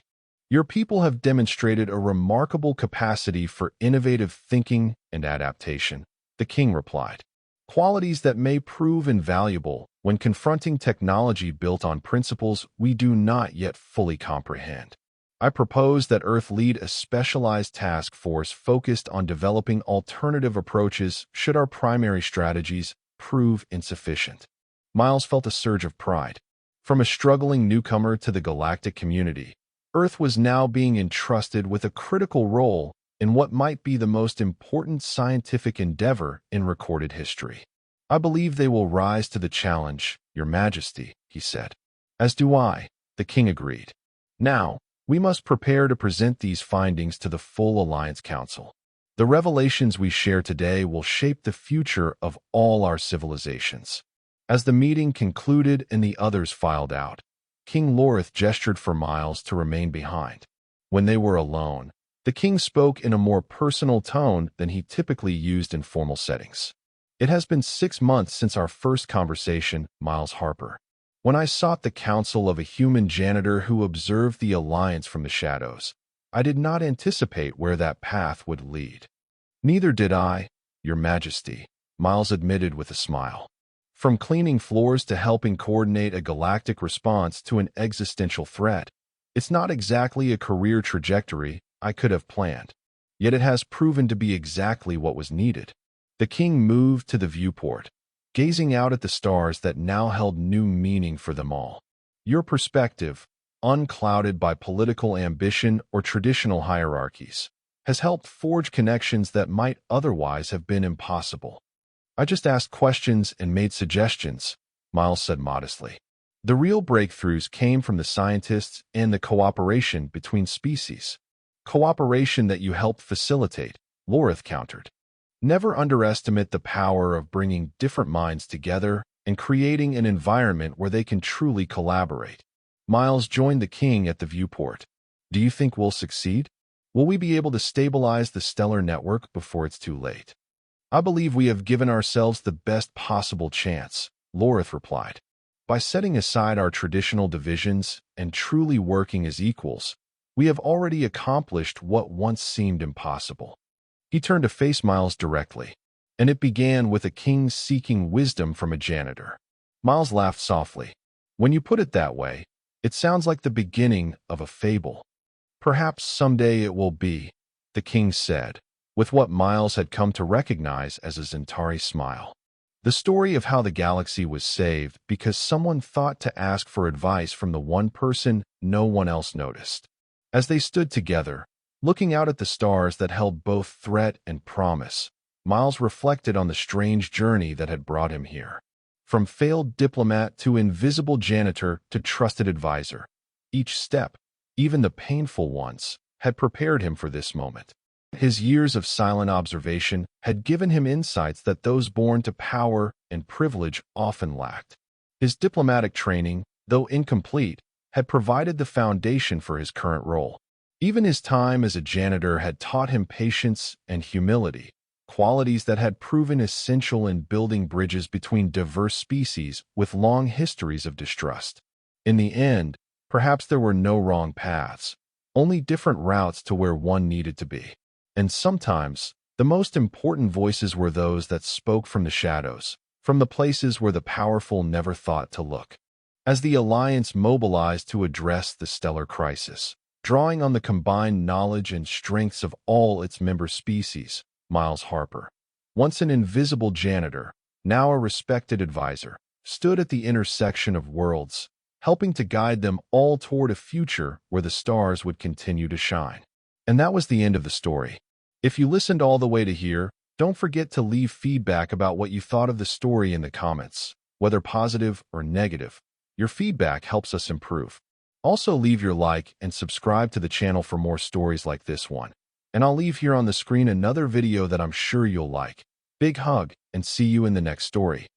Your people have demonstrated a remarkable capacity for innovative thinking and adaptation, the king replied. Qualities that may prove invaluable when confronting technology built on principles we do not yet fully comprehend. I propose that Earth lead a specialized task force focused on developing alternative approaches should our primary strategies prove insufficient. Miles felt a surge of pride. From a struggling newcomer to the galactic community, Earth was now being entrusted with a critical role in what might be the most important scientific endeavor in recorded history. I believe they will rise to the challenge, Your Majesty, he said. As do I, the king agreed. Now, we must prepare to present these findings to the full Alliance Council. The revelations we share today will shape the future of all our civilizations. As the meeting concluded and the others filed out, King Lorith gestured for Miles to remain behind. When they were alone, the king spoke in a more personal tone than he typically used in formal settings. It has been 6 months since our first conversation, Miles Harper. When I sought the counsel of a human janitor who observed the Alliance from the shadows, I did not anticipate where that path would lead. Neither did I, Your Majesty, Miles admitted with a smile. From cleaning floors to helping coordinate a galactic response to an existential threat, it's not exactly a career trajectory I could have planned. Yet it has proven to be exactly what was needed. The king moved to the viewport, gazing out at the stars that now held new meaning for them all. Your perspective, unclouded by political ambition or traditional hierarchies, has helped forge connections that might otherwise have been impossible. I just asked questions and made suggestions, Miles said modestly. The real breakthroughs came from the scientists and the cooperation between species. Cooperation that you helped facilitate, Lorith countered. Never underestimate the power of bringing different minds together and creating an environment where they can truly collaborate. Miles joined the king at the viewport. Do you think we'll succeed? Will we be able to stabilize the stellar network before it's too late? I believe we have given ourselves the best possible chance, Lorith replied. By setting aside our traditional divisions and truly working as equals, we have already accomplished what once seemed impossible. He turned to face Miles directly, and it began with a king seeking wisdom from a janitor. Miles laughed softly. When you put it that way, it sounds like the beginning of a fable. Perhaps someday it will be, the king said, with what Miles had come to recognize as a Zentari smile. The story of how the galaxy was saved because someone thought to ask for advice from the one person no one else noticed. As they stood together, looking out at the stars that held both threat and promise, Miles reflected on the strange journey that had brought him here. From failed diplomat to invisible janitor to trusted advisor, each step, even the painful ones, had prepared him for this moment. His years of silent observation had given him insights that those born to power and privilege often lacked. His diplomatic training, though incomplete, had provided the foundation for his current role. Even his time as a janitor had taught him patience and humility, qualities that had proven essential in building bridges between diverse species with long histories of distrust. In the end, perhaps there were no wrong paths, only different routes to where one needed to be. And sometimes, the most important voices were those that spoke from the shadows, from the places where the powerful never thought to look. As the Alliance mobilized to address the stellar crisis, drawing on the combined knowledge and strengths of all its member species, Miles Harper, once an invisible janitor, now a respected advisor, stood at the intersection of worlds, helping to guide them all toward a future where the stars would continue to shine. And that was the end of the story. If you listened all the way to here, don't forget to leave feedback about what you thought of the story in the comments, whether positive or negative. Your feedback helps us improve. Also, leave your like and subscribe to the channel for more stories like this one. And I'll leave here on the screen another video that I'm sure you'll like. Big hug, and see you in the next story.